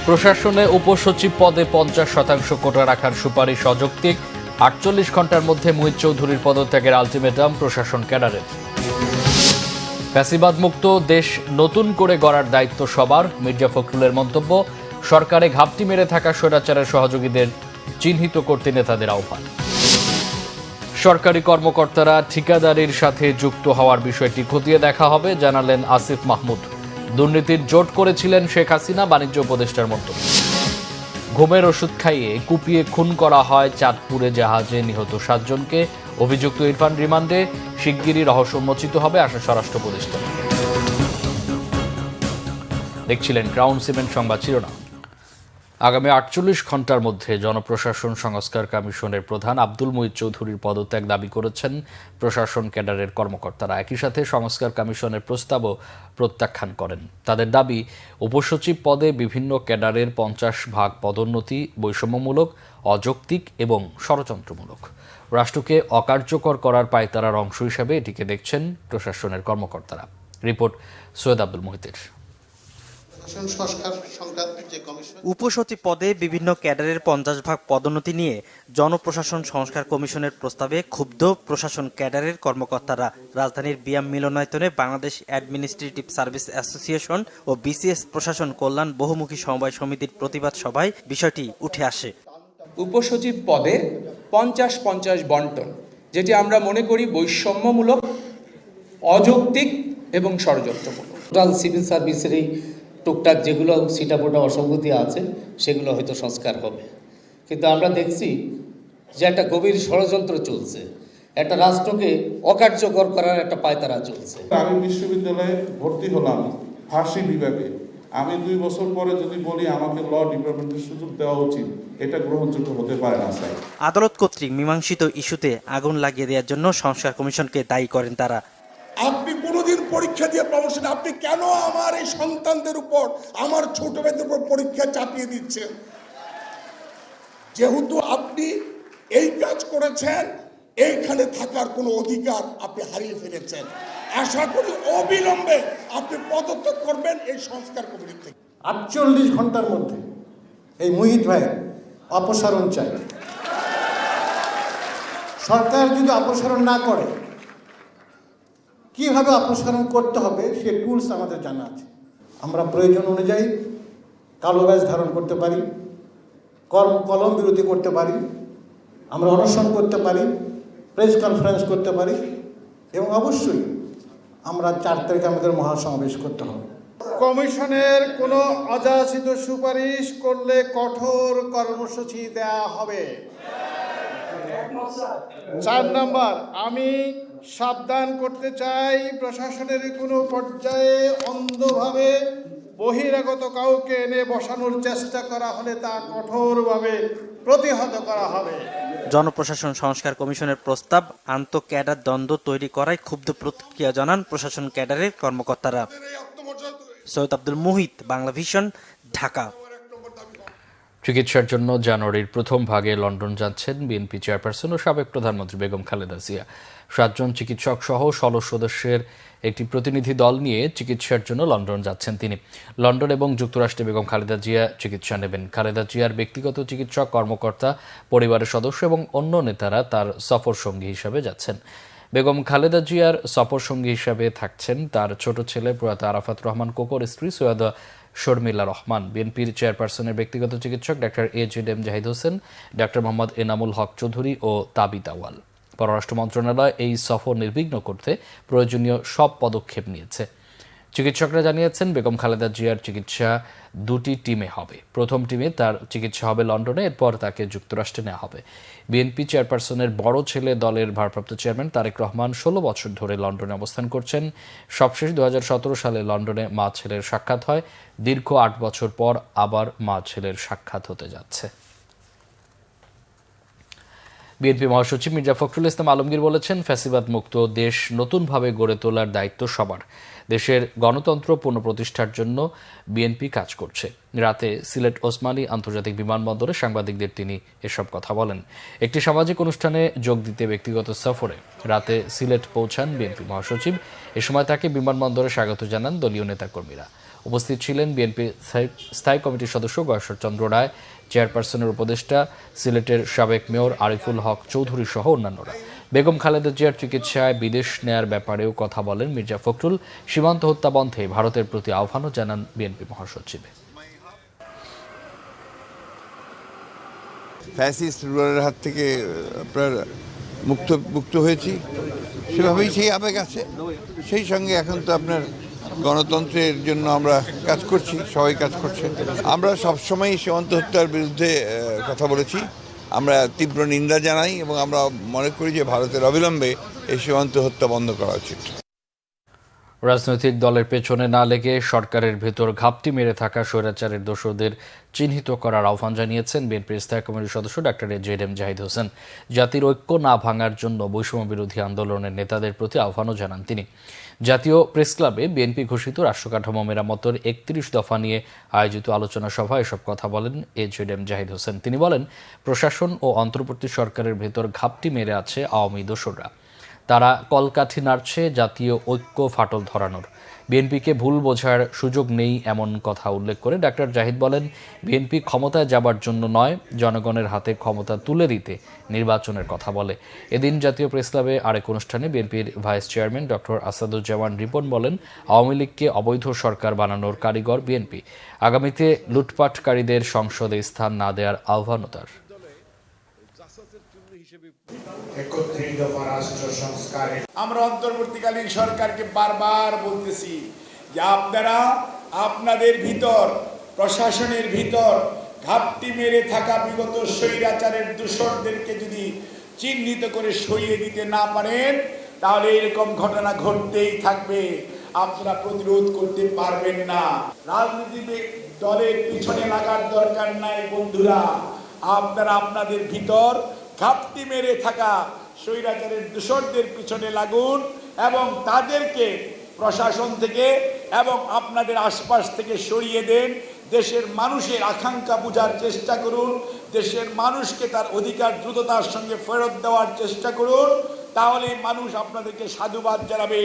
প্রশাসনে উপসচিব পদে 50% কোটা রাখার সুপারিশ অযৌক্তিক। 48 ঘন্টার মধ্যে মুহিত চৌধুরীর পদত্যাগের আলটিমেটাম প্রশাসন ক্যাডারের। ফ্যাসিবাদ মুক্ত দেশ নতুন করে গড়ার দায়িত্ব সবার, মির্জা ফখরুলের মন্তব্য। সরকারে ঘাপটি মেরে থাকা স্বৈরাচারের সহযোগীদের চিহ্নিত করতে নেতাদের আহ্বান। সরকারি কর্মকর্তারা ঠিকাদারির সাথে যুক্ত হওয়ার বিষয়টি খতিয়ে দেখা হবে, জানালেন আসিফ মাহমুদ। দুর্নীতির জোট করেছিলেন শেখ হাসিনা, বাণিজ্য উপদেষ্টার মন্তব্য। ঘুমের ওষুধ খাইয়ে কুপিয়ে খুন করা হয় চাঁদপুরে জাহাজে নিহত 7 জনকে। অভিযুক্ত ইরফান রিমান্ডে, শিগগিরই রহস্য উন্মোচিত হবে, আশা স্বরাষ্ট্র উপদেষ্টা। দেখছিলেন ক্রাউন সিমেন্ট সংবাদ শিরোনাম। আগামী 48 ঘন্টার মধ্যে জনপ্রশাসন সংস্কার কমিশনের প্রধান আব্দুল মুহিত চৌধুরীর পদত্যাগ দাবি করেছেন প্রশাসন ক্যাডারের কর্মকর্তারা। একই সাথে সংস্কার কমিশনের প্রস্তাবও প্রত্যাখ্যান করেন। তাদের দাবি, উপসচিব পদে বিভিন্ন ক্যাডারের 50% পদোন্নতি বৈষম্যমূলক, অযৌক্তিক এবং ষড়যন্ত্রমূলক। রাষ্ট্রকে অকার্যকর করার পায়তারার অংশ হিসেবে এটিকে দেখছেন প্রশাসনের কর্মকর্তারা। রিপোর্ট সৈয়দ আব্দুল মুহিতের। উপসচিব পদে বিভিন্ন ক্যাডারের 50% পদোন্নতি নিয়ে জনপ্রশাসন সংস্কার কমিশনের প্রস্তাবে ক্ষুব্ধ প্রশাসন ক্যাডারের কর্মকর্তারা। রাজধানীর বিয়াম মিলনায়তনে বাংলাদেশ অ্যাডমিনিস্ট্রেটিভ সার্ভিস অ্যাসোসিয়েশন ও বিসিএস প্রশাসন কল্যাণ বহুমুখী সমবায় সমিতির প্রতিবাদ সভায় বিষয়টি উঠে আসে। উপসচিব পদে 50-50 বন্টন, যেটি আমরা মনে করি বৈষম্যমূলক, অযৌক্তিক এবং ষড়যন্ত্রমূলক। টোটাল সিভিল সার্ভিসেরই টুকটাক যেগুলো সিটাবোটা অসঙ্গতি আছে সেগুলো হয়তো সংস্কার হবে, কিন্তু আমরা দেখছি যে একটা গভীর ষড়যন্ত্র চলছে, একটা রাষ্ট্রকে অকার্যকর করার একটা পায়তারা চলছে। আমি বিশ্ববিদ্যালয়ে ভর্তি হলাম ফার্সি বিভাগে, আমি 2 বছর পরে যদি বলি আমাকে ল ডিপার্টমেন্টের সুযোগ দেওয়া উচিত, এটা গ্রহণযোগ্য হতে পারে না স্যার। আদালত কর্তৃক মীমাংসিত ইস্যুতে আগুন লাগিয়ে দেওয়ার জন্য সংস্কার কমিশনকে দায়ী করেন তারা। আপনি কোনোদিন পরীক্ষা দিয়ে প্রমোশন, আপনি কেন আমার এই সন্তানদের উপর, আমার ছোট ভাইদের উপর পরীক্ষা চাপিয়ে দিচ্ছেন? যেহেতু আপনি এই কাজ করেছেন, এইখানে থাকার কোনো অধিকার আপনি হারিয়ে ফেলেছেন। আশা করি অবিলম্বে আপনি পদত্যাগ করবেন এই সংস্কার কমিটি থেকে। 48 ঘন্টার মধ্যে এই মুহিত ভাই অপসারণ চাই। সরকার যদি অপসারণ না করে, কিভাবে অপসারণ করতে হবে সে টুলস আমাদের জানা আছে। আমরা প্রয়োজন অনুযায়ী কালো ব্যাজ ধারণ করতে পারি, কলম বিরতি করতে পারি, আমরা অনশন করতে পারি, প্রেস কনফারেন্স করতে পারি, এবং অবশ্যই আমরা 4 তারিখে আমাদের মহাসমাবেশ করতে হবে। কমিশনের কোনো অযাচিত সুপারিশ করলে কঠোর কর্মসূচি দেওয়া হবে। 4 নম্বর, আমি সাবধান করতে চাই, প্রশাসনের কোনো পর্যায়ে অন্ধভাবে বহিরাগত কাউকে এনে বসানোর চেষ্টা করা হলে তা কঠোরভাবে প্রতিহত করা হবে। জনপ্রশাসন সংস্কার কমিশনের প্রস্তাব আন্ত ক্যাডার দ্বন্দ্ব তৈরি করায় ক্ষুব্ধ প্রতিক্রিয়া জানান প্রশাসন ক্যাডারের কর্মকর্তারা। সৈয়দ আব্দুল মুহিত, বাংলা ভিশন, ঢাকা। চিকিৎসার জন্য জানুয়ারির প্রথম ভাগে লন্ডন যাচ্ছেন বিএনপি চেয়ারপারসন ও সাবেক প্রধানমন্ত্রী বেগম খালেদা জিয়া। 7 জন চিকিৎসক সহ 16 সদস্যের একটি প্রতিনিধি দল নিয়ে চিকিৎসার জন্য লন্ডন যাচ্ছেন তিনি। লন্ডন এবং যুক্তরাষ্ট্রে বেগম খালেদা জিয়া চিকিৎসা নেবেন। খালেদা জিয়ার ব্যক্তিগত চিকিৎসক, কর্মকর্তা, পরিবারের সদস্য এবং অন্য নেতারা তার সফর সঙ্গী হিসাবে যাচ্ছেন। বেগম খালেদা জিয়ার সফর সঙ্গী হিসাবে থাকছেন তার ছোট ছেলে প্রয়াত আরাফাত রহমান কোকোর স্ত্রী সৈয়দা শর্মিলা রহমান, বিএনপির চেয়ারপারসনের ব্যক্তিগত চিকিৎসক doctor AJM Zahid Hossain, doctor Mohammad Enamul Haque Chowdhury ও তাবিত আওয়াল। পররাষ্ট্র মন্ত্রণালয় এই সফর নির্বিঘ্ন করতে প্রয়োজনীয় সব পদক্ষেপ নিয়েছে। চিকিৎসকরা জানিয়েছেন, বেগম খালেদা জিয়ার চিকিৎসা 2টি টিমে হবে। প্রথম টিমে তার চিকিৎসা হবে লন্ডনে, এরপর তাকে যুক্তরাষ্ট্রে নেওয়া হবে। বিএনপি চেয়ারপারসনের বড় ছেলে দলের ভারপ্রাপ্ত চেয়ারম্যান তারেক রহমান 16 বছর ধরে লন্ডনে অবস্থান করছেন। সবশেষ 2017 সালে লন্ডনে মা ছেলের সাক্ষাৎ হয়। দীর্ঘ 8 বছর পর আবার মা ছেলের সাক্ষাৎ হতে যাচ্ছে। বিএনপি মহাসচিব মির্জা ফখরুল ইসলাম আলমগীর বলেছেন, ফ্যাসিবাদ মুক্ত দেশ নতুনভাবে গড়ে তোলার দায়িত্ব সবার। দেশের গণতন্ত্র পুনঃপ্রতিষ্ঠার জন্য বিএনপি কাজ করছে। রাতে সিলেট ওসমানী আন্তর্জাতিক বিমানবন্দরে সাংবাদিকদের তিনি এসব কথা বলেন। একটি সামাজিক অনুষ্ঠানে যোগ দিতে ব্যক্তিগত সফরে রাতে সিলেট পৌঁছান বিএনপি মহাসচিব। এ সময় তাকে বিমানবন্দরে স্বাগত জানান দলীয় নেতাকর্মীরা। উপস্থিত ছিলেন বিএনপি স্থায়ী কমিটির সদস্য গয়েশ্বর চন্দ্র রায়, চেয়ারপারসনের উপদেষ্টা, সিলেটের সাবেক মেয়র আরিফুল হক চৌধুরী সহ অন্যান্যরা। বেগম খালেদা জিয়ার চিকিৎসায় বিদেশ নেয়ার ব্যাপারেও কথা বলেন মির্জা ফখরুল। সীমান্ত হত্যা বন্ধে ভারতের প্রতি আহ্বানও জানান বিএনপি মহাসচিব। ফ্যাসিস্ট রুলারের হাত থেকে আপনার মুক্ত হয়েছি, সেভাবেই সেই আবেগ আছে। সেই সঙ্গে এখন তো আপনার গণতন্ত্রের জন্য আমরা কাজ করছি, সবাই কাজ করছে। আমরা সবসময় সীমান্ত হত্যার বিরুদ্ধে কথা বলেছি, আমরা তীব্র নিন্দা জানাই এবং আমরা মনে করি যে ভারতের অবিলম্বে এই সীমান্ত হত্যা বন্ধ করা উচিত। রাজনৈতিক দলের পেছনে না লেগে সরকারের ভেতর ঘাপটি মেরে থাকা স্বৈরাচারের দোষরদের চিহ্নিত করার আহ্বান জানিয়েছেন বিএনপির স্থায়ী কমিটির সদস্য ডাক্তার জেএম জাহিদ হোসেন। জাতির ঐক্য না ভাঙার জন্য বৈষম্য বিরোধী আন্দোলনের নেতাদের প্রতি আহ্বানও জানান তিনি। জাতীয় প্রেস ক্লাবে বিএনপি ঘোষিত রাষ্ট্রকাঠামো মেরামতের ৩১ দফা নিয়ে আয়োজিত আলোচনা সভায় এসব কথা বলেন জেএম জাহিদ হোসেন। তিনি বলেন, প্রশাসন ও অন্তর্বর্তী সরকারের ভেতর ঘাপটি মেরে আছে আওয়ামী দোসররা। তারা কলকাঠি নাড়ছে জাতীয় ঐক্য ফাটল ধরানোর। বিএনপিকে ভুল বোঝার সুযোগ নেই এমন কথা উল্লেখ করে ডাক্তার জাহিদ বলেন, বিএনপি ক্ষমতায় যাবার জন্য নয়, জনগণের হাতে ক্ষমতা তুলে দিতে নির্বাচনের কথা বলে। এদিন জাতীয় প্রেস ক্লাবে আরেক অনুষ্ঠানে বিএনপির vice chairman doctor Asaduzzaman Ripon বলেন, আওয়ামী লীগকে অবৈধ সরকার বানানোর কারিগর বিএনপি। আগামীতে লুটপাটকারীদের সংসদে স্থান না দেওয়ার আহ্বানও তার। আমরা অন্তর্বর্তীকালীন সরকারকে বারবার বলতেছি যে আপনারা আপনাদের ভিতর, প্রশাসনের ভিতর ঘাপটি মেরে থাকা বিগত স্বৈরাচারের দোষরদেরকে যদি চিহ্নিত করে সরিয়ে দিতে না পারেন, তাহলে এরকম ঘটনা ঘটতেই থাকবে, আপনারা প্রতিরোধ করতে পারবেন না। রাজনৈতিক দলের পিছনে লাগার দরকার নাই বন্ধুরা, আপনারা আপনাদের ভিতর ঘাপটি মেরে থাকা স্বৈরাচারের দোষরদের পিছনে লাগুন এবং তাদেরকে প্রশাসন থেকে এবং আপনাদের আশপাশ থেকে সরিয়ে দেন। দেশের মানুষের আকাঙ্ক্ষা বোঝার চেষ্টা করুন, দেশের মানুষকে তার অধিকার দ্রুততার সঙ্গে ফেরত দেওয়ার চেষ্টা করুন, তাহলে মানুষ আপনাদেরকে সাধুবাদ জানাবে।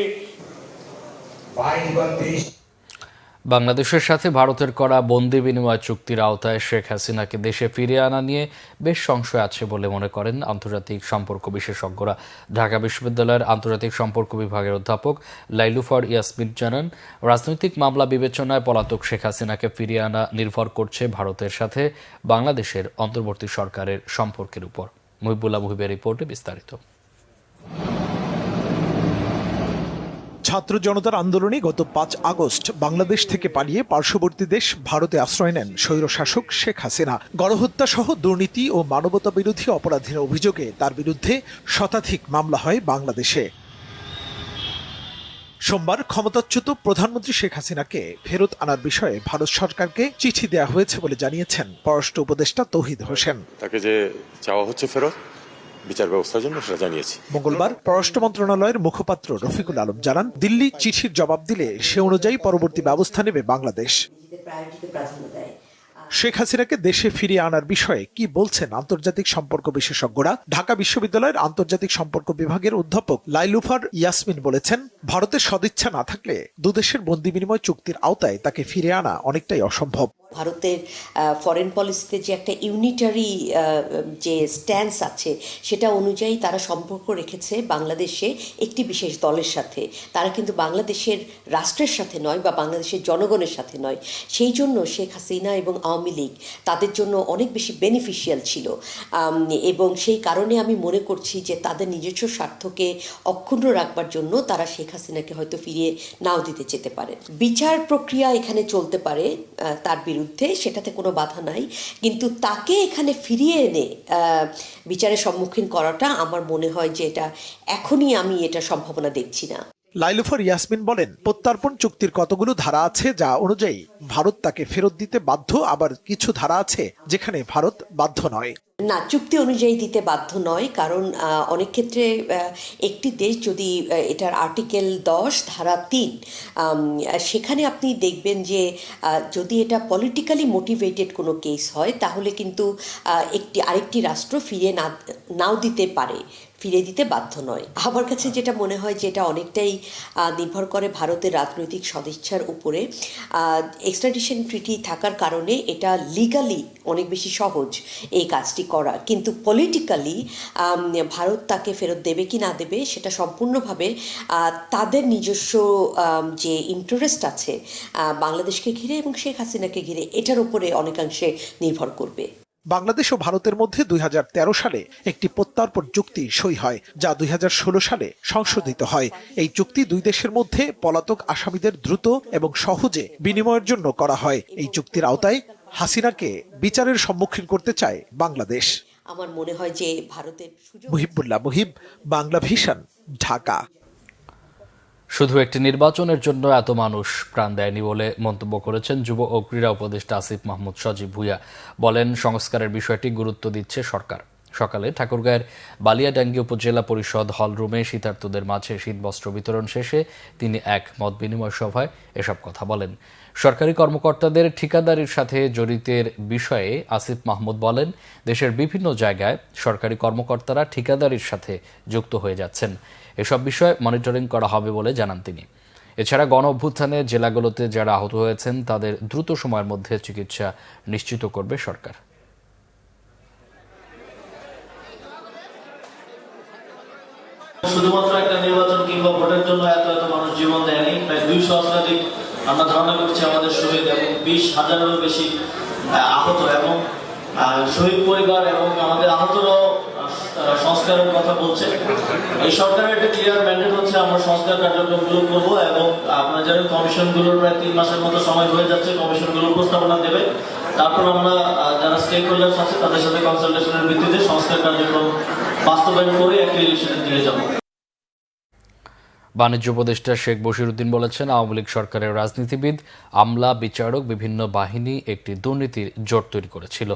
বাংলাদেশের সাথে ভারতের করা বন্দি বিনিময় চুক্তির আওতায় শেখ হাসিনাকে দেশে ফিরিয়ে আনা নিয়ে বেশ সংশয় আছে বলে মনে করেন আন্তর্জাতিক সম্পর্ক বিশেষজ্ঞরা। ঢাকা বিশ্ববিদ্যালয়ের আন্তর্জাতিক সম্পর্ক বিভাগের অধ্যাপক লাইলুফার ইয়াসমিন জানান, রাজনৈতিক মামলা বিবেচনায় পলাতক শেখ হাসিনাকে ফিরিয়ে আনা নির্ভর করছে ভারতের সাথে বাংলাদেশের অন্তর্বর্তী সরকারের সম্পর্কের উপর। মুহিবুল্লাহ মুহিবের রিপোর্টে বিস্তারিত। ছাত্র জনতার আন্দোলনে গত ৫ আগস্ট বাংলাদেশ থেকে পালিয়ে পার্শ্ববর্তী দেশ ভারতে আশ্রয় নেন স্বৈরশাসক শেখ হাসিনা। গণহত্যা সহ দুর্নীতি ও মানবতা বিরোধী অপরাধের অভিযোগে তার বিরুদ্ধে শতাধিক মামলা হয় বাংলাদেশে। সোমবার ক্ষমতাচ্যুত প্রধানমন্ত্রী শেখ হাসিনাকে ফেরত আনার বিষয়ে ভারত সরকারকে চিঠি দেওয়া হয়েছে বলে জানিয়েছেন পররাষ্ট্র উপদেষ্টা তৌহিদ হোসেন। তাকে যে চাওয়া হচ্ছে ফেরত বিচার ব্যবস্থার জন্য সেটা জানিয়েছি। মঙ্গলবার পররাষ্ট্র মন্ত্রণালয়ের মুখপাত্র রফিকুল আলম জানান, দিল্লি চিঠির জবাব দিলে সে অনুযায়ী পরবর্তী ব্যবস্থা নেবে বাংলাদেশ। শেখ হাসিনাকে দেশে ফিরিয়ে আনার বিষয়ে কি বলছেন আন্তর্জাতিক সম্পর্ক বিশেষজ্ঞরা? ঢাকা বিশ্ববিদ্যালয়ের আন্তর্জাতিক সম্পর্ক বিভাগের অধ্যাপক লাইলুফার ইয়াসমিন বলেছেন, ভারতের সদিচ্ছা না থাকলে দুদেশের বন্দি বিনিময় চুক্তির আওতায় তাকে ফিরিয়ে আনা অনেকটাই অসম্ভব। ভারতের ফরেন পলিসিতে যে একটা ইউনিটারি যে স্ট্যান্স আছে সেটা অনুযায়ী তারা সম্পর্ক রেখেছে বাংলাদেশে একটি বিশেষ দলের সাথে। তারা কিন্তু বাংলাদেশের রাষ্ট্রের সাথে নয় বা বাংলাদেশের জনগণের সাথে নয়। সেই জন্য শেখ হাসিনা এবং আওয়ামী লীগ তাদের জন্য অনেক বেশি বেনিফিশিয়াল ছিল এবং সেই কারণে আমি মনে করছি যে তাদের নিজস্ব স্বার্থকে অক্ষুণ্ণ রাখবার জন্য তারা শেখ হাসিনাকে হয়তো ফিরিয়ে নাও দিতে যেতে পারে। বিচার প্রক্রিয়া এখানে চলতে পারে তার বিরুদ্ধে, সেটাতে কোনো বাধা নাই, কিন্তু তাকে এখানে ফিরিয়ে এনে বিচারের সম্মুখীন করাটা আমার মনে হয় যে এটা এখনই আমি এটা সম্ভাবনা দেখছি না। লাইলুফার ইয়াসমিন বলেন, প্রত্যর্পণ চুক্তির কতগুলো ধারা আছে যা অনুযায়ী ভারত তাকে ফেরত দিতে বাধ্য, আবার কিছু ধারা আছে যেখানে ভারত বাধ্য নয়। না, চুক্তি অনুযায়ী দিতে বাধ্য নয়, কারণ অনেক ক্ষেত্রে একটি দেশ যদি এটার আর্টিকেল 10 ধারা 3 সেখানে আপনি দেখবেন যে যদি এটা পলিটিক্যালি মোটিভেটেড কোনো কেস হয় তাহলে কিন্তু আরেকটি রাষ্ট্র ফিরিয়ে নাও দিতে পারে। ফিরে দিতে বাধ্য নয়। আমার কাছে যেটা মনে হয় যেটা অনেকটাই নির্ভর করে ভারতের রাজনৈতিক সদিচ্ছার উপরে। এক্সট্রাডিশন ট্রিটি থাকার কারণে এটা লিগালি অনেক বেশি সহজ এই কাজটি করা, কিন্তু পলিটিক্যালি ভারত তাকে ফেরত দেবে কি না দেবে সেটা সম্পূর্ণভাবে তাদের নিজস্ব যে ইন্টারেস্ট আছে বাংলাদেশকে ঘিরে এবং শেখ হাসিনাকে ঘিরে এটার উপরে অনেকাংশে নির্ভর করবে। বাংলাদেশ ও ভারতের মধ্যে 2013 সালে একটি প্রত্যর্পণ চুক্তি সই হয়, যা 2016 সালে সংশোধিত হয়। এই চুক্তি দুই দেশের মধ্যে পলাতক আসামিদের দ্রুত এবং সহজে বিনিময়ের জন্য করা হয়। এই চুক্তির আওতায় হাসিনাকে বিচারের সম্মুখীন করতে চায় বাংলাদেশ। আমার মনে হয় যে ভারতের মুহিবুল্লাহ মুহিব, বাংলা ভিশন, ঢাকা। শুধু একটি নির্বাচনের জন্য এত মানুষ প্রাণ দেয়নি বলে মন্তব্য করেছেন যুব ও ক্রীড়া উপদেষ্টা আসিফ মাহমুদ সজীব ভুঁইয়া। বলেন, সংস্কারের বিষয়টি গুরুত্ব দিচ্ছে সরকার। সকালে ঠাকুরগাঁয়ের বালিয়াডাঙ্গি উপজেলা পরিষদ হলরুমে শীতার্তদের মাঝে শীতবস্ত্র বিতরণ শেষে তিনি এক মত বিনিময় সভায় এসব কথা বলেন। সরকারি কর্মকর্তাদের ঠিকাদারির সাথে জড়িতের বিষয়ে আসিফ মাহমুদ বলেন, দেশের বিভিন্ন জায়গায় সরকারি কর্মকর্তারা ঠিকাদারির সাথে যুক্ত হয়ে যাচ্ছেন। এসব বিষয়ে মনিটরিং করা হবে বলে জানান তিনি। এছাড়া গণ অভ্যুত্থানে জেলাগুলোতে যারা আহত হয়েছেন তাদের দ্রুত সময়ের মধ্যে চিকিৎসা নিশ্চিত করবে সরকার। শুধুমাত্র একটা নির্বাচন কিংবা ভোটের জন্য এত মানুষ জীবন দেয়নি। প্রায় 200 শতাধিক আমরা ধারণা করছি আমাদের শহীদ এবং 20,000-এরও বেশি আহত এবং শহীদ পরিবার এবং আমাদের আহতরাও সংস্কারের কথা বলছে। এই সরকারের একটা ক্লিয়ার ম্যান্ডেট হচ্ছে আমরা সংস্কার কার্যক্রমগুলো করবো এবং আপনারা জানেন কমিশনগুলোর প্রায় 3 মাসের মতো সময় হয়ে যাচ্ছে। কমিশনগুলোর প্রস্তাবনা দেবে, তারপর আমরা যারা স্টেক হোল্ডার্স আছে তাদের সাথে কনসালটেশনের ভিত্তিতে সংস্কার কার্যক্রম বাস্তবায়ন করে একটি ইলেকশনে দিয়ে যাব। বাণিজ্য উপদেষ্টা শেখ বশিরউদ্দিন বলেছেন, আওয়ামী লীগ সরকারের রাজনীতিবিদ, আমলা, বিচারক, বিভিন্ন বাহিনী একটি দুর্নীতির জোট তৈরি করেছিল।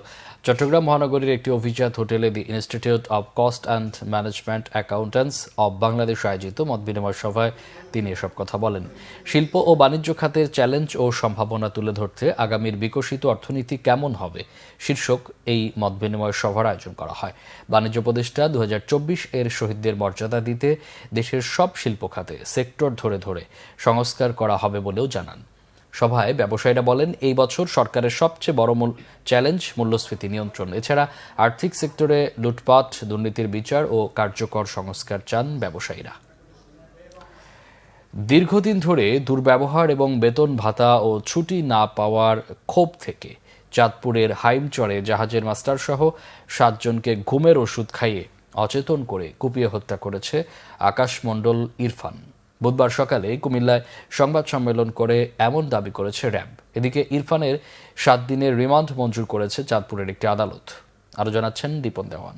চট্টগ্রাম মহানগরীর একটি অভিজাত হোটেলে দি institute of cost and management accountants of Bangladesh আয়োজিত মত বিনিময় সভায় তিনি এসব কথা বলেন। শিল্প ও বাণিজ্য খাতের চ্যালেঞ্জ ও সম্ভাবনা তুলে ধরতে আগামীর বিকশিত অর্থনীতি কেমন হবে শীর্ষক এই মত বিনিময় সভার আয়োজন করা হয়। বাণিজ্য উপদেষ্টা 2024 এর শহীদদের মর্যাদা দিতে দেশের সব শিল্প খাতে সেক্টর ধরে ধরে সংস্কার করা হবে বলেও জানান। সভায় ব্যবসায়ীরা বলেন, এই বছর সরকারের সবচেয়ে বড় চ্যালেঞ্জ মূল্যস্ফীতি নিয়ন্ত্রণ। এছাড়া আর্থিক সেক্টরে লুটপাট, দুর্নীতির বিচার ও কার্যকর সংস্কার চান ব্যবসায়ীরা। দীর্ঘদিন ধরে দুর্ব্যবহার এবং বেতন ভাতা ও ছুটি না পাওয়ার ক্ষোভ থেকে চাঁদপুরের হাইমচরে জাহাজের মাস্টারসহ 7 জনকে ঘুমের ওষুধ খাইয়ে অচেতন করে কুপিয়ে হত্যা করেছে আকাশ মণ্ডল ইরফান। বুধবার সকালে কুমিল্লায় সংবাদ সম্মেলন করে এমন দাবি করেছে র্যাব। এদিকে ইরফানের 7 দিনের রিমান্ড মঞ্জুর করেছে চাঁদপুরের একটি আদালত। আরও জানাচ্ছেন দীপন দেওয়ান।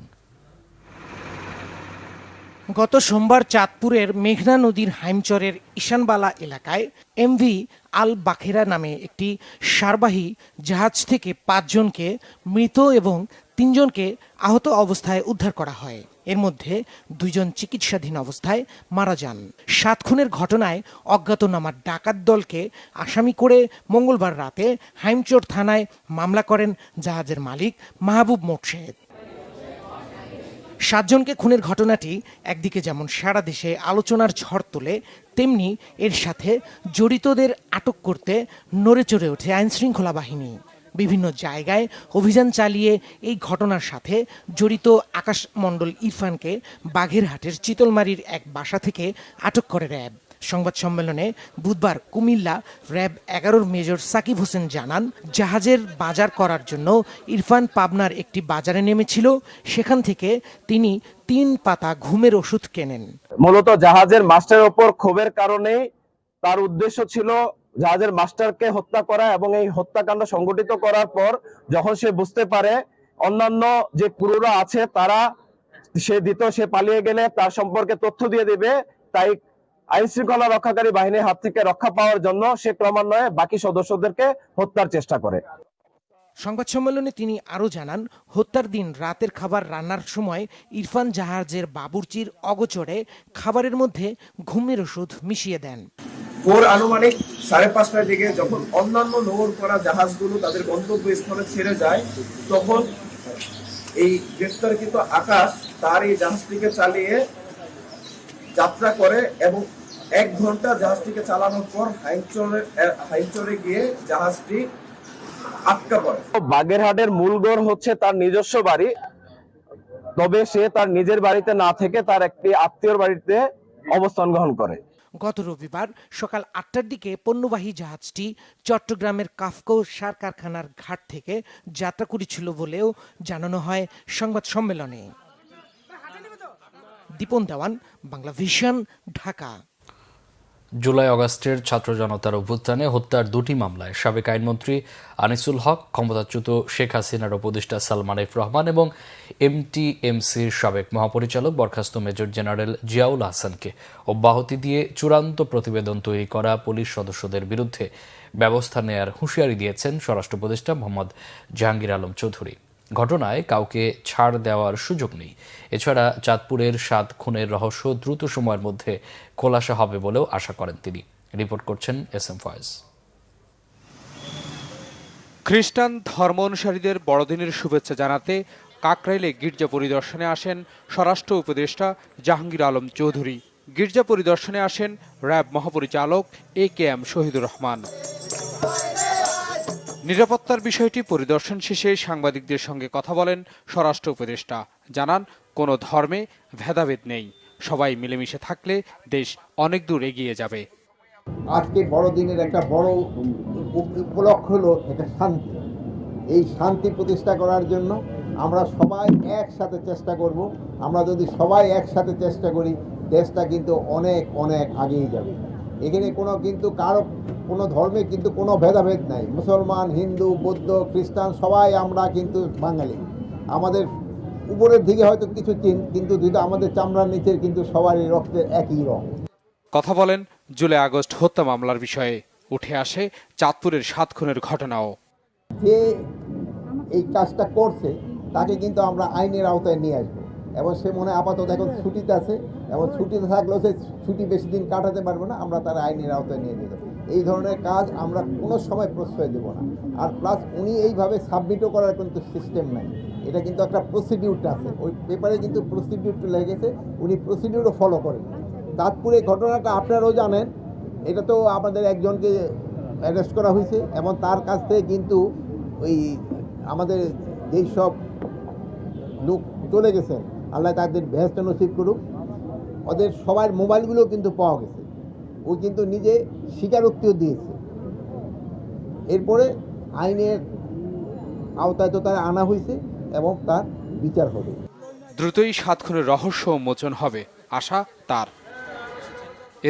গত সোমবার চাঁদপুরের মেঘনা নদীর হাইমচরের ঈশানবালা এলাকায় এমভি আল বাখেরা নামে একটি সারবাহী জাহাজ থেকে 5 জনকে মৃত এবং 3 জনকে আহত অবস্থায় উদ্ধার করা হয়। এর মধ্যে 2 জন চিকিৎসাধীন অবস্থায় মারা যান। 7 খুনের ঘটনায় অজ্ঞাতনামা ডাকাত দলকে আসামি করে মঙ্গলবার রাতে হাইমচর থানায় মামলা করেন জাহাজের মালিক মাহবুব মোর্শেদ। 7 জনকে খুনের ঘটনাটি একদিকে যেমন সারা দেশে আলোচনার ঝড় তোলে, তেমনি এর সাথে জড়িতদের আটক করতে নড়েচড়ে ওঠে আইনশৃঙ্খলা বাহিনী। বিভিন্ন জায়গায় অভিযান চালিয়ে এই ঘটনার সাথে জড়িত আকাশ মণ্ডল ইরফানকে বাঘেরহাটের চিতলমারির এক বাসা থেকে আটক করে র্যাব। সংবাদ সম্মেলনে বুধবার কুমিল্লা র্যাব 11-র মেজর সাকিব হোসেন জানান, জাহাজের বাজার করার জন্য ইরফান পাবনার একটি বাজারে নেমেছিল। সেখান থেকে তিনি 3 পাতা ঘুমের ওষুধ কেনেন। মূলত জাহাজের মাস্টারের ওপর ক্ষোভের কারণে তার উদ্দেশ্য ছিল জাহাজের মাস্টারকে হত্যা করা এবং এই হত্যাকাণ্ড সংগঠিত করার পর যখন সে বুঝতে পারে অন্যান্য যে ক্রুরা আছে তারা সে পালিয়ে গেলে তার সম্পর্কে তথ্য দিয়ে দিবে, তাই আইন শৃঙ্খলা রক্ষাকারী বাহিনীর হাত থেকে রক্ষা পাওয়ার জন্য সে ক্রমান্বয়ে বাকি সদস্যদেরকে হত্যার চেষ্টা করে। সংবাদ সম্মেলনে তিনি আরও জানান, হত্যার দিন রাতের খাবার রান্নার সময় ইরফান জাহাজের বাবুর্চির অগোচরে খাবারের মধ্যে ঘুমের ওষুধ মিশিয়ে দেন। ভোর আনুমানিক 5:30টার দিকে যখন অন্যান্য নোঙর করা জাহাজগুলো তাদের গন্তব্যস্থলে ছেড়ে যায়, তখন এই গ্রেফতারকৃত আকাশ তার এই জাহাজটিকে চালিয়ে যাত্রা করে এবং 1 ঘন্টা জাহাজটিকে চালানোর পর হাইচরে গিয়ে জাহাজটি আটকা পড়ে। বাগেরহাটের মূলগড় হচ্ছে তার নিজস্ব বাড়ি, তবে সে তার নিজের বাড়িতে না থেকে তার একটি আত্মীয়র বাড়িতে অবস্থান গ্রহণ করে। গত রবিবার সকাল 8টার দিকে পণ্যবাহী জাহাজটি চট্টগ্রামের কাফকো সার কারখানার ঘাট থেকে যাত্রা করেছিল বলেও জানানো হয় সংবাদ সম্মেলনে। দীপন দেওয়ান, বাংলা ভিশন, ঢাকা। জুলাই আগস্টের ছাত্র জনতার অভ্যুত্থানে হত্যার 2টি মামলায় সাবেক আইনমন্ত্রী আনিসুল হক, ক্ষমতাচ্যুত শেখ হাসিনার উপদেষ্টা সালমান এফ রহমান এবং এমটিএমসির সাবেক মহাপরিচালক বরখাস্ত মেজর জেনারেল জিয়াউল হাসানকে অব্যাহতি দিয়ে চূড়ান্ত প্রতিবেদন তৈরি করা পুলিশ সদস্যদের বিরুদ্ধে ব্যবস্থা নেয়ার হুঁশিয়ারি দিয়েছেন স্বরাষ্ট্র উপদেষ্টা মোহাম্মদ জাহাঙ্গীর আলম চৌধুরী। ঘটনায় কাউকে ছাড় দেওয়ার সুযোগ নেই। এছাড়া চাঁদপুরের 7 খুনের রহস্য দ্রুত সময়ের মধ্যে খোলাসা হবে বলেও আশা করেন তিনি। রিপোর্ট করছেন SM ফয়েজ। খ্রিস্টান ধর্ম অনুসারীদের বড়দিনের শুভেচ্ছা জানাতে কাকরাইলে গির্জা পরিদর্শনে আসেন স্বরাষ্ট্র উপদেষ্টা জাহাঙ্গীর আলম চৌধুরী। গির্জা পরিদর্শনে আসেন র্যাব মহাপরিচালক AKM শহীদুর রহমান। নিরাপত্তার বিষয়টি পরিদর্শন শেষে সাংবাদিকদের সঙ্গে কথা বলেন স্বরাষ্ট্র উপদেষ্টা। জানান, কোনো ধর্মে ভেদাভেদ নেই, সবাই মিলেমিশে থাকলে দেশ অনেক দূর এগিয়ে যাবে। আজকে বড়দিনের একটা বড় উপলক্ষ হলো এটা শান্তি। এই শান্তি প্রতিষ্ঠা করার জন্য আমরা সবাই একসাথে চেষ্টা করব। আমরা যদি সবাই একসাথে চেষ্টা করি, দেশটা কিন্তু অনেক অনেক আগিয়ে যাবে। এখানে কারো কোনো ধর্মে কিন্তু কোনো ভেদাভেদ নাই। মুসলমান, হিন্দু, বৌদ্ধ, খ্রিস্টান সবাই আমরা কিন্তু বাঙালি। আমাদের উপরের দিকে হয়তো কিছু কিন্তু আমাদের চামড়ার নিচের কিন্তু সবারই রক্তের একই রং। কথা বলেন জুলাই আগস্ট হত্যা মামলার বিষয়ে। উঠে আসে চাঁদপুরের 7 খুনের ঘটনাও। যে এই কাজটা করছে তাকে কিন্তু আমরা আইনের আওতায় নিয়ে আসবো এবং সে মনে আপাতত এখন ছুটিতে আছে এবং ছুটিতে থাকলেও সে ছুটি বেশি দিন কাটাতে পারবে না। আমরা তার আইনের আওতায় নিয়ে যেতে। এই ধরনের কাজ আমরা কোনো সময় প্রশ্রয় দেব না। আর প্লাস উনি এইভাবে সাবমিটও করার কিন্তু সিস্টেম নাই। এটা কিন্তু একটা প্রসিডিউর আছে, ওই পেপারে কিন্তু প্রসিডিউরটা লেগেছে, উনি প্রসিডিউরও ফলো করেন। চাঁদপুরে ঘটনাটা আপনারাও জানেন, এটা তো আমাদের একজনকে অ্যারেস্ট করা হয়েছে এবং তার কাছ থেকে কিন্তু ওই আমাদের যেই সব লোক চলে গেছেন, আল্লাহ তাদের বেহেশত নসিব করুক, ওদের সবার মোবাইলগুলো কিন্তু পাওয়া গেছে। ও কিন্তু নিজে স্বীকারোক্তিও দিয়েছে। এরপরে আইনের আওতায় তো তারা আনা হয়েছে এবং তার বিচার হবে। দ্রুতই 7 খুনের রহস্য উন্মোচন হবে, আশা তার।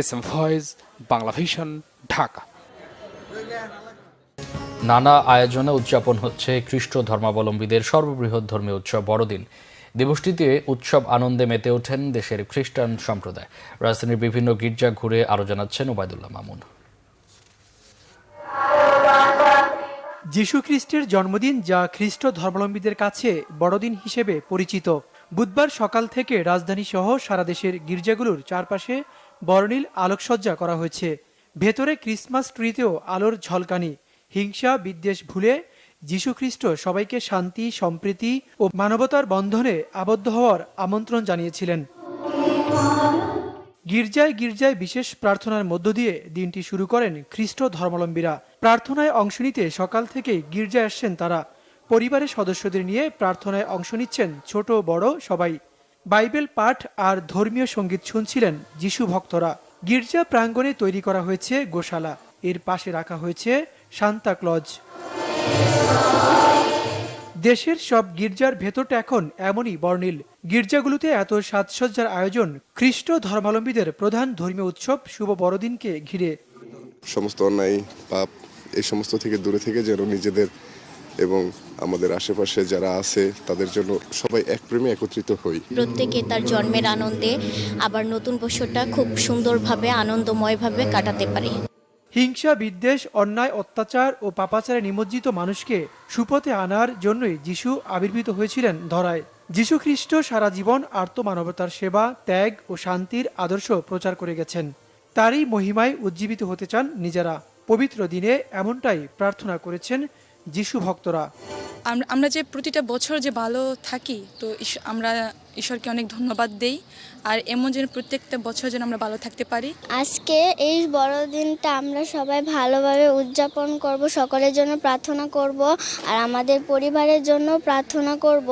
SM Foyez, Bangla Vision, Dhaka. নানা আয়োজনে উদযাপন হচ্ছে খ্রিস্ট ধর্মাবলম্বীদের সর্ববৃহৎ ধর্মীয় উৎসব বড়দিন। দিবসটিতে উৎসব আনন্দে মেতে ওঠেন দেশের খ্রিস্টান সম্প্রদায়। রাজধানীর বিভিন্ন গির্জা ঘুরে আরও জানাচ্ছেন ওবায়দুল্লাহ মামুন। যীশু খ্রিস্টের জন্মদিন, যা খ্রিস্ট ধর্মাবলম্বীদের কাছে বড়দিন হিসেবে পরিচিত। বুধবার সকাল থেকে রাজধানী সহ সারা দেশের গির্জাগুলোর চারপাশে বর্ণিল আলোকসজ্জা করা হয়েছে। ভেতরে ক্রিসমাস ট্রিতেও আলোর ঝলকানি। হিংসা বিদ্বেষ ভুলে যীশু খ্রিস্ট সবাইকে শান্তি, সম্প্রীতি ও মানবতার বন্ধনে আবদ্ধ হওয়ার আমন্ত্রণ জানিয়েছিলেন। গির্জায় গির্জায় বিশেষ প্রার্থনার মধ্য দিয়ে দিনটি শুরু করেন খ্রিস্ট ধর্মাবলম্বীরা। প্রার্থনায় অংশ নিতে সকাল থেকেই গির্জায় আসছেন তারা। পরিবারের সদস্যদের নিয়ে প্রার্থনায় অংশ নিচ্ছেন ছোট বড় সবাই। বাইবেল পাঠ আর ধর্মীয় সঙ্গীত শুনছিলেন যীশু ভক্তরা। গির্জা প্রাঙ্গণে তৈরি করা হয়েছে গোশালা, এর পাশে রাখা হয়েছে সান্তা ক্লজ। দেশের সব গির্জার ভেতরটা এখন এমনই বর্ণিল। গির্জাগুলোতে এত সাজসজ্জার আয়োজন খ্রিস্ট ধর্মাবলম্বীদের প্রধান ধর্মীয় উৎসব শুভ বড়দিনকে ঘিরে। সমস্ত অন্যায় পাপ এই সমস্ত থেকে দূরে থেকে যেন নিজেদের এবং আমাদের আশেপাশে যারা আছে তাদের জন্য সবাই এক প্রেমে একত্রিত হই। প্রত্যেকে তার জন্মের আনন্দে আবার নতুন বছরটা খুব সুন্দরভাবে আনন্দময়ভাবে কাটাতে পারে। হিংসা বিদ্বেষ, অন্যায়, অত্যাচার ও পাপাচারে নিমজ্জিত মানুষকে সুপথে আনার জন্যই যিশু আবির্ভূত হয়েছিলেন ধরায়। যিশু খ্রিস্ট সারা জীবন আর্তমানবতার সেবা, ত্যাগ ও শান্তির আদর্শ প্রচার করে গেছেন। তারই মহিমায় উজ্জীবিত হতে চান নিজেরা। পবিত্র দিনে এমনটাই প্রার্থনা করেছেন যিশু ভক্তরা। আমরা যে প্রতিটা বছর যে ভালো থাকি, তো আমরা ঈশ্বরকে অনেক ধন্যবাদ দেই, আর এমন যেন প্রত্যেকটা বছর যেন আমরা ভালো থাকতে পারি। আজকে এই বড়দিনটা আমরা সবাই ভালোভাবে উদযাপন করব, সকলের জন্য প্রার্থনা করব, আর আমাদের পরিবারের জন্য প্রার্থনা করব।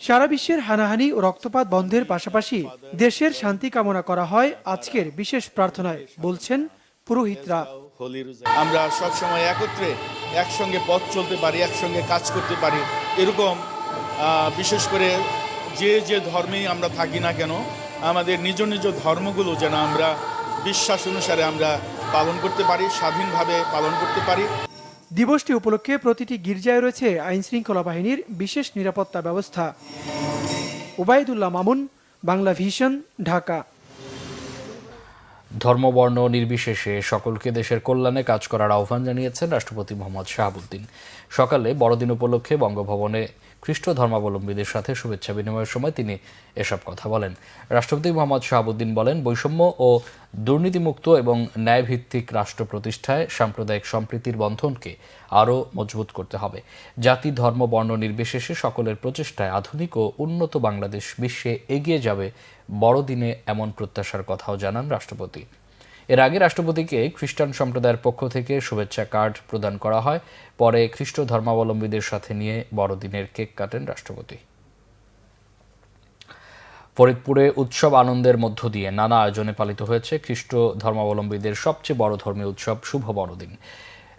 সারা বিশ্বের হানাহানি ও রক্তপাত বন্ধের পাশাপাশি দেশের শান্তি কামনা করা হয় আজকের বিশেষ প্রার্থনায়, বলছেন পুরোহিতরা। আমরা সবসময় একত্রে একসঙ্গে পথ চলতে পারি, একসঙ্গে কাজ করতে পারি, এরকম বিশেষ করে যে যে ধর্মেই আমরা থাকি না কেন, আমাদের নিজ নিজ ধর্মগুলো যেন আমরা বিশ্বাস অনুসারে আমরা পালন করতে পারি, স্বাধীনভাবে পালন করতে পারি। দিবসটি উপলক্ষে প্রতিটি গির্জায় রয়েছে আইনশৃঙ্খলা বাহিনীর বিশেষ নিরাপত্তা ব্যবস্থা। ওবায়দুল্লাহ মামুন, বাংলা ভিশন, ঢাকা। ধর্মবর্ণ নির্বিশেষে সকলকে দেশের কল্যাণে কাজ করার আহ্বান জানিয়েছেন রাষ্ট্রপতি মোহাম্মদ শাহাবুদ্দিন। সকালে বড়দিন উপলক্ষে বঙ্গভবনে খ্রিস্ট ধর্মাবলম্বীদের সাথে শুভেচ্ছা বিনিময়ের সময় তিনি এসব কথা বলেন। রাষ্ট্রপতি মোহাম্মদ শাহাবুদ্দিন বলেন, বৈষম্য ও দুর্নীতিমুক্ত এবং ন্যায়ভিত্তিক রাষ্ট্র প্রতিষ্ঠায় সাম্প্রদায়িক সম্প্রীতির বন্ধনকে আরও মজবুত করতে হবে। জাতি, ধর্ম, বর্ণ নির্বিশেষে সকলের প্রচেষ্টায় আধুনিক ও উন্নত বাংলাদেশ বিশ্বে এগিয়ে যাবে বড়দিনে, এমন প্রত্যাশার কথাও জানান রাষ্ট্রপতি। এর আগে রাষ্ট্রপতিকে খ্রিস্টান সম্প্রদায়ের পক্ষ থেকে শুভেচ্ছা কার্ড প্রদান করা হয়। পরে খ্রিস্ট ধর্মাবলম্বীদের সাথে নিয়ে বড়দিনের কেক কাটেন রাষ্ট্রপতি। ফরিদপুরে উৎসব আনন্দের মধ্য দিয়ে নানা আয়োজনে পালিত হয়েছে খ্রিস্ট ধর্মাবলম্বীদের সবচেয়ে বড় ধর্মীয় উৎসব শুভ বড়দিন।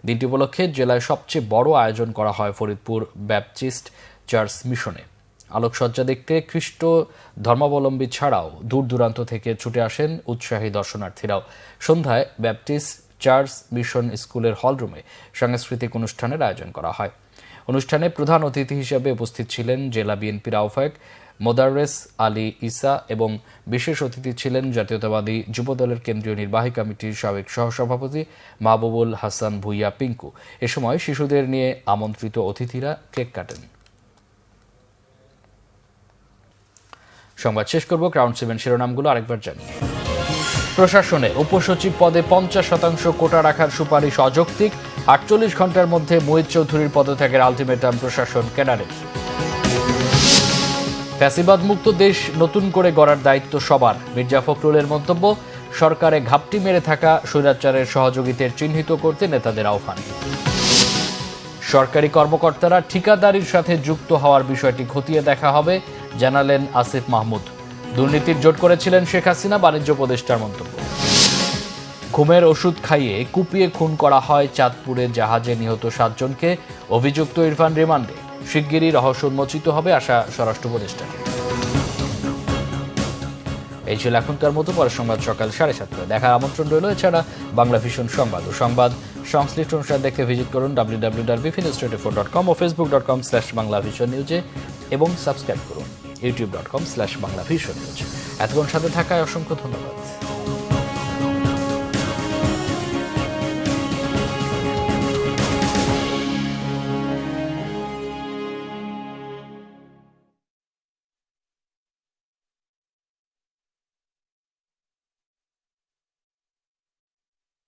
দিনটি উপলক্ষে জেলায় সবচেয়ে বড় আয়োজন করা হয় ফরিদপুর ব্যাপটিস্ট চার্চ মিশনে। আলোকসজ্জা দেখতে খ্রিস্ট ধর্মাবলম্বী ছাড়াও দূর দূরান্ত থেকে ছুটে আসেন উৎসাহী দর্শনার্থীরাও। সন্ধ্যায় ব্যাপটিস্ট চার্চ মিশন স্কুলের হলরুমে সাংস্কৃতিক অনুষ্ঠানের আয়োজন করা হয়। অনুষ্ঠানে প্রধান অতিথি হিসেবে উপস্থিত ছিলেন জেলা বিএনপির আহ্বায়ক মোদাররেস আলী ইসা এবং বিশেষ অতিথি ছিলেন জাতীয়তাবাদী যুবদলের কেন্দ্রীয় নির্বাহী কমিটির সাবেক সহসভাপতি মাহবুবুল হাসান ভুইয়া পিঙ্কু। এ সময় শিশুদের নিয়ে আমন্ত্রিত অতিথিরা কেক কাটেন। সংবাদ শেষ করব ক্রাউন 7 শিরোনামগুলো আরেকবার জানিয়ে। প্রশাসনে উপসচিব পদে 50% কোটা রাখার সুপারিশ অযৌক্তিক, 48 ঘন্টার মধ্যে মুহিত চৌধুরীর পদত্যাগের আলটিমেটাম প্রশাসন ক্যাডারের। ফ্যাসিবাদ মুক্ত দেশ নতুন করে গড়ার দায়িত্ব সবার, মির্জা ফখরুলের মন্তব্য। সরকারে ঘাপটি মেরে থাকা স্বৈরাচারের সহযোগীদের চিহ্নিত করতে নেতাদের আহ্বান। সরকারি কর্মকর্তারা ঠিকাদারির সাথে যুক্ত হওয়ার বিষয়টি খতিয়ে দেখা হবে, জানালেন আসিফ মাহমুদ। দুর্নীতির জোট করেছিলেন শেখ হাসিনা, বাণিজ্য উপদেষ্টার মন্তব্য। ঘুমের ওষুধ খাইয়ে কুপিয়ে খুন করা হয় চাঁদপুরে জাহাজে নিহত 7 জনকে, অভিযুক্ত ইরফান রিমান্ডে। শিগগিরই রহস্য উন্মোচিত হবে, আশা স্বরাষ্ট্র উপদেষ্টার। এই ছিল এখনকার মতো, পরের সংবাদ সকাল 7:30 দেখার আমন্ত্রণ রইল। এছাড়া বাংলা ভিশন সংবাদ ও সংবাদ সংশ্লিষ্ট অনুষ্ঠান দেখতে ভিজিট করুন www.vision24.com ও facebook.com/banglavisionnews এবং সাবস্ক্রাইব করুন youtube.com/banglavisionnews। এতক্ষণ সাথে থাকায় অসংখ্য ধন্যবাদ।